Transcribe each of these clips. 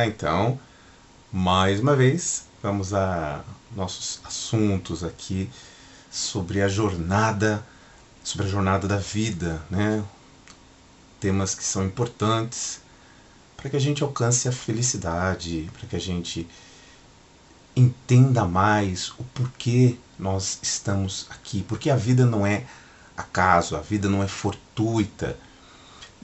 Então, mais uma vez, vamos a nossos assuntos aqui sobre a jornada da vida, né? Temas que são importantes para que a gente alcance a felicidade, para que a gente entenda mais o porquê nós estamos aqui, porque a vida não é acaso, a vida não é fortuita.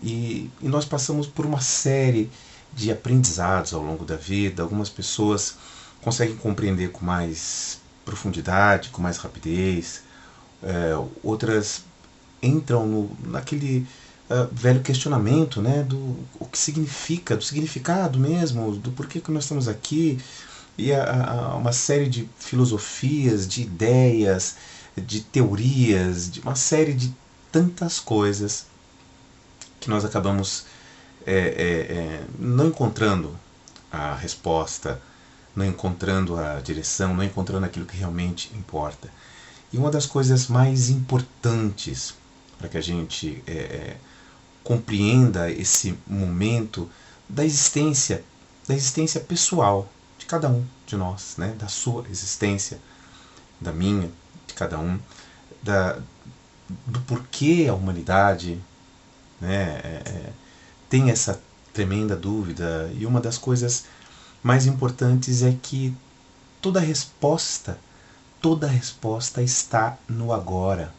E nós passamos por uma série de aprendizados ao longo da vida. Algumas pessoas conseguem compreender com mais profundidade, com mais rapidez, outras entram naquele velho questionamento, né, do o que significa, do significado mesmo, do porquê que nós estamos aqui, e uma série de filosofias, de ideias, de teorias, de uma série de tantas coisas que nós acabamos não encontrando a resposta, não encontrando a direção, não encontrando aquilo que realmente importa. E uma das coisas mais importantes para que a gente compreenda esse momento da existência pessoal de cada um de nós, né? Da sua existência, da minha, de cada um, do porquê a humanidade, né, tem essa tremenda dúvida. E uma das coisas mais importantes é que toda resposta, toda resposta está no agora.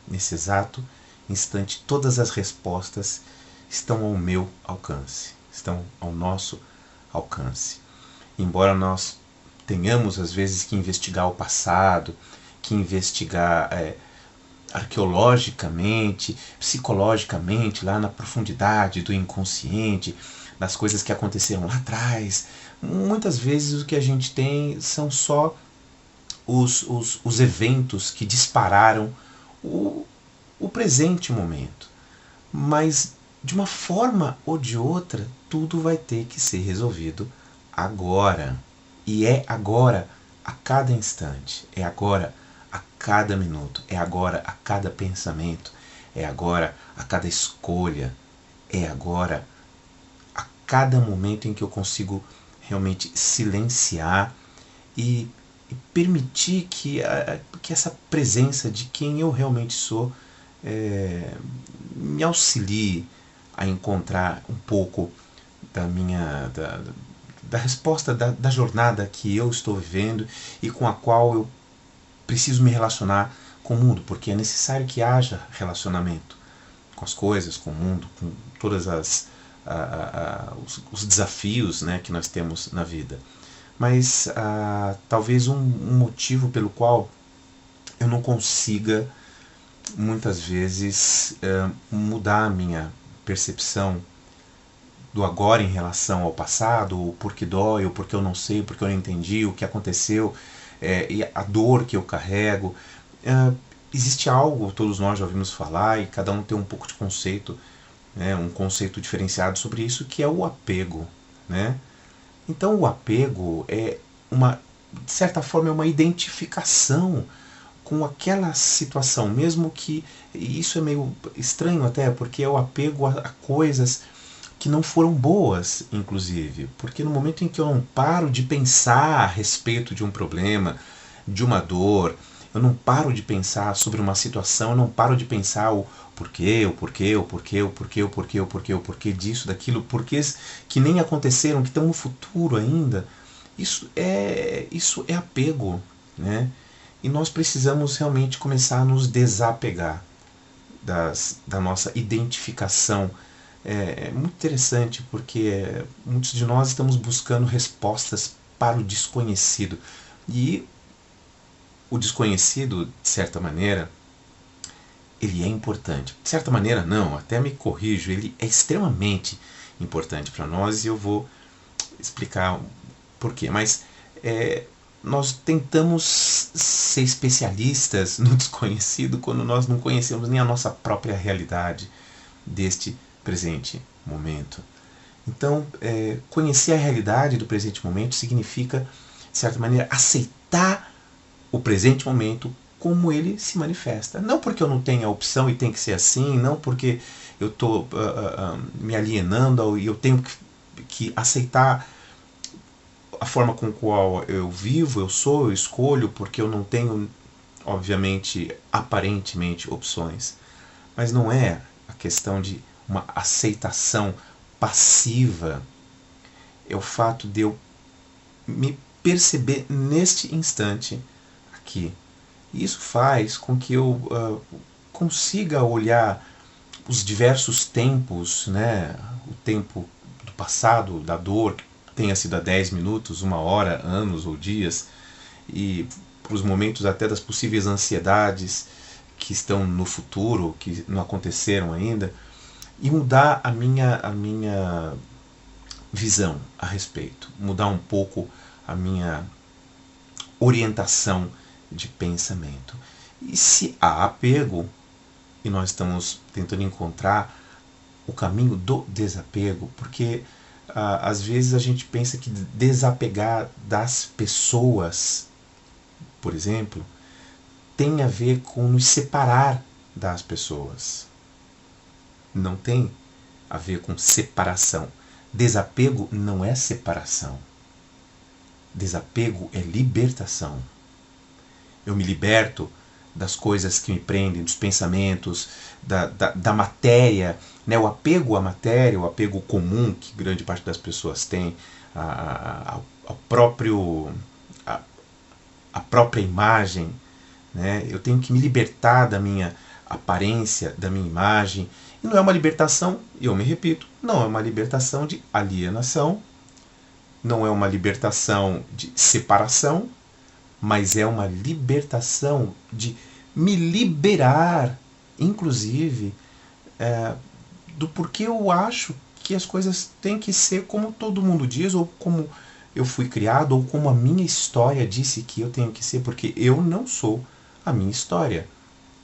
Nesse exato instante, todas as respostas estão ao meu alcance, estão ao nosso alcance. Embora nós tenhamos às vezes que investigar o passado, que investigar arqueologicamente, psicologicamente, lá na profundidade do inconsciente, das coisas que aconteceram lá atrás, muitas vezes o que a gente tem são só os eventos que dispararam o presente momento. Mas, de uma forma ou de outra, tudo vai ter que ser resolvido agora. E é agora, a cada instante. É agora, a cada minuto. É agora, a cada pensamento. É agora, a cada escolha. É agora, a cada momento em que eu consigo realmente silenciar e permitir que essa presença de quem eu realmente sou me auxilie a encontrar um pouco da resposta da jornada que eu estou vivendo e com a qual eu preciso me relacionar com o mundo, porque é necessário que haja relacionamento com as coisas, com o mundo, com todas os desafios, né, que nós temos na vida. Mas talvez um motivo pelo qual eu não consiga muitas vezes mudar a minha percepção do agora em relação ao passado, o porquê dói, o porquê eu não sei, o porquê eu não entendi, o que aconteceu, e a dor que eu carrego. Existe algo, todos nós já ouvimos falar, e cada um tem um pouco de conceito, né, um conceito diferenciado sobre isso, que é o apego, né? Então o apego é de certa forma, é uma identificação com aquela situação, mesmo que isso é meio estranho até, porque é o apego a coisas que não foram boas, inclusive, porque no momento em que eu não paro de pensar a respeito de um problema, de uma dor, eu não paro de pensar sobre uma situação, eu não paro de pensar o porquê, o porquê, o porquê, o porquê, o porquê, o porquê, o porquê disso, daquilo, porquês que nem aconteceram, que estão no futuro ainda. Isso é apego, né? E nós precisamos realmente começar a nos desapegar da nossa identificação. É muito interessante porque muitos de nós estamos buscando respostas para o desconhecido. E o desconhecido, de certa maneira, ele é importante. De certa maneira, não, até me corrijo, ele é extremamente importante para nós e eu vou explicar por quê. Mas nós tentamos ser especialistas no desconhecido quando nós não conhecemos nem a nossa própria realidade deste presente momento. Então, conhecer a realidade do presente momento significa, de certa maneira, aceitar o presente momento como ele se manifesta. Não porque eu não tenho a opção e tem que ser assim, não porque eu estou me alienando e eu tenho que aceitar a forma com a qual eu vivo, eu sou, eu escolho, porque eu não tenho, obviamente, aparentemente, opções. Mas não é a questão de uma aceitação passiva, é o fato de eu me perceber neste instante aqui. E isso faz com que eu consiga olhar os diversos tempos, né? O tempo do passado, da dor, que tenha sido há 10 minutos, 1 hora, anos ou dias, e para os momentos até das possíveis ansiedades que estão no futuro, que não aconteceram ainda, e mudar a minha visão a respeito, mudar um pouco a minha orientação de pensamento. E se há apego, e nós estamos tentando encontrar o caminho do desapego, porque às vezes a gente pensa que desapegar das pessoas, por exemplo, tem a ver com nos separar das pessoas. Não tem a ver com separação. Desapego não é separação. Desapego é libertação. Eu me liberto das coisas que me prendem, dos pensamentos, da matéria, né? O apego à matéria, o apego comum que grande parte das pessoas tem, a própria imagem, né? Eu tenho que me libertar da minha aparência, da minha imagem. E não é uma libertação, e eu me repito, não é uma libertação de alienação, não é uma libertação de separação, mas é uma libertação de me liberar, inclusive, do porquê eu acho que as coisas têm que ser como todo mundo diz, ou como eu fui criado, ou como a minha história disse que eu tenho que ser, porque eu não sou a minha história.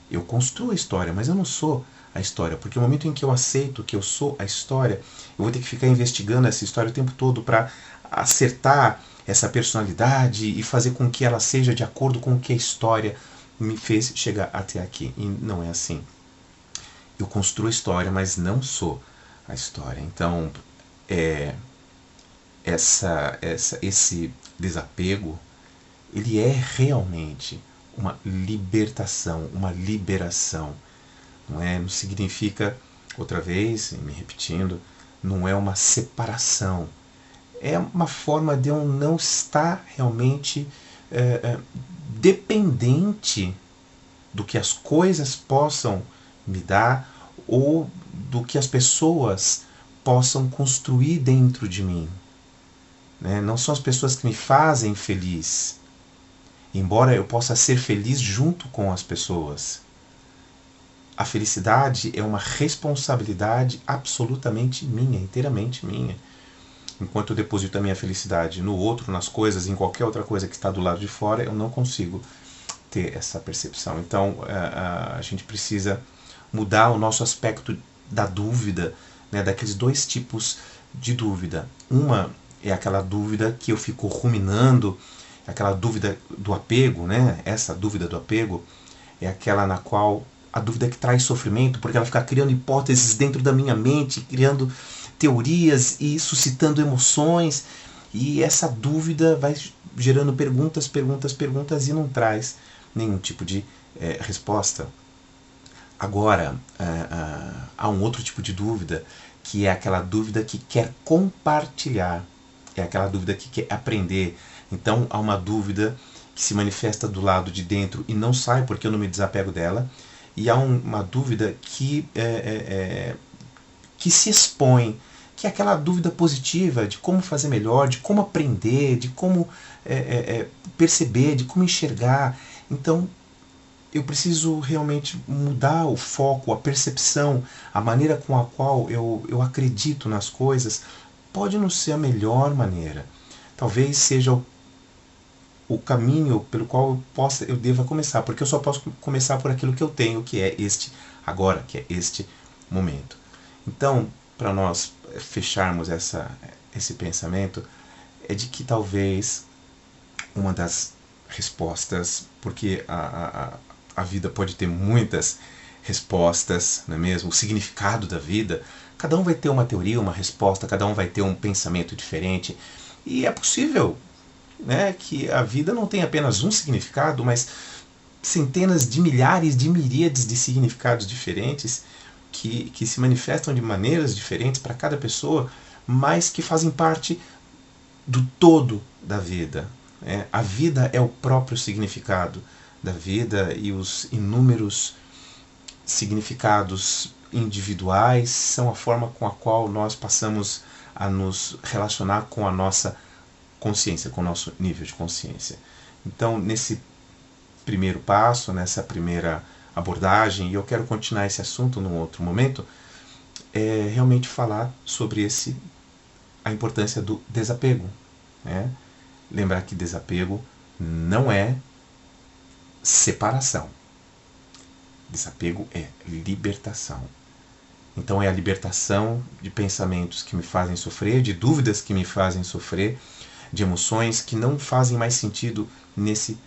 Eu construo a história, mas eu não sou a história, porque no momento em que eu aceito que eu sou a história, eu vou ter que ficar investigando essa história o tempo todo para acertar essa personalidade e fazer com que ela seja de acordo com o que a história me fez chegar até aqui. E não é assim. Eu construo a história, mas não sou a história. Então, esse desapego, ele é realmente uma libertação, uma liberação. Não significa, outra vez, me repetindo, não é uma separação. É uma forma de eu não estar realmente dependente do que as coisas possam me dar ou do que as pessoas possam construir dentro de mim. Né? Não são as pessoas que me fazem feliz, embora eu possa ser feliz junto com as pessoas. A felicidade é uma responsabilidade absolutamente minha, inteiramente minha. Enquanto eu deposito a minha felicidade no outro, nas coisas, em qualquer outra coisa que está do lado de fora, eu não consigo ter essa percepção. Então, a gente precisa mudar o nosso aspecto da dúvida, né, daqueles dois tipos de dúvida. Uma é aquela dúvida que eu fico ruminando, aquela dúvida do apego, né? Essa dúvida do apego é aquela na qual a dúvida que traz sofrimento, porque ela fica criando hipóteses dentro da minha mente, criando teorias e suscitando emoções, e essa dúvida vai gerando perguntas e não traz nenhum tipo de resposta. Agora, há um outro tipo de dúvida, que é aquela dúvida que quer compartilhar, é aquela dúvida que quer aprender. Então, há uma dúvida que se manifesta do lado de dentro e não sai porque eu não me desapego dela, e há uma dúvida que se expõe, que é aquela dúvida positiva de como fazer melhor, de como aprender, de como perceber, de como enxergar. Então, eu preciso realmente mudar o foco, a percepção, a maneira com a qual eu acredito nas coisas. Pode não ser a melhor maneira. Talvez seja o caminho pelo qual eu deva começar, porque eu só posso começar por aquilo que eu tenho, que é este agora, que é este momento. Então, para nós fecharmos esse pensamento, é de que talvez uma das respostas, porque a vida pode ter muitas respostas, não é mesmo? O significado da vida, cada um vai ter uma teoria, uma resposta, cada um vai ter um pensamento diferente, e é possível né, que a vida não tem apenas um significado, mas centenas de milhares de miríades de significados diferentes que se manifestam de maneiras diferentes para cada pessoa, mas que fazem parte do todo da vida. A vida é o próprio significado da vida, e os inúmeros significados individuais são a forma com a qual nós passamos a nos relacionar com a nossa consciência, com o nosso nível de consciência. Então, nesse primeiro passo, nessa primeira abordagem, e eu quero continuar esse assunto num outro momento, é realmente falar sobre a importância do desapego. Lembrar que desapego não é separação. Desapego é libertação. Então é a libertação de pensamentos que me fazem sofrer, de dúvidas que me fazem sofrer, de emoções que não fazem mais sentido nesse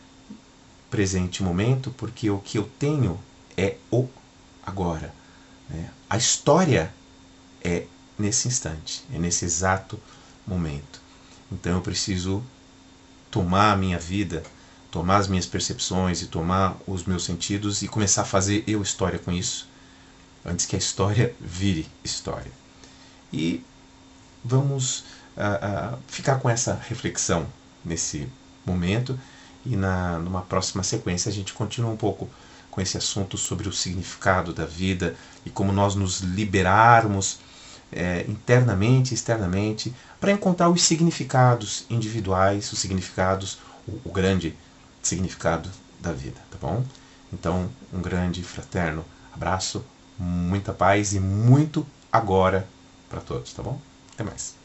presente momento, porque o que eu tenho é o agora. A história é nesse instante, é nesse exato momento. Então eu preciso tomar a minha vida, tomar as minhas percepções e tomar os meus sentidos e começar a fazer eu história com isso, antes que a história vire história. E vamos ficar com essa reflexão nesse momento, e numa próxima sequência a gente continua um pouco com esse assunto sobre o significado da vida e como nós nos liberarmos internamente e externamente para encontrar os significados individuais, os significados, o grande significado da vida, tá bom? Então, um grande fraterno abraço, muita paz e muito agora para todos, tá bom? Até mais.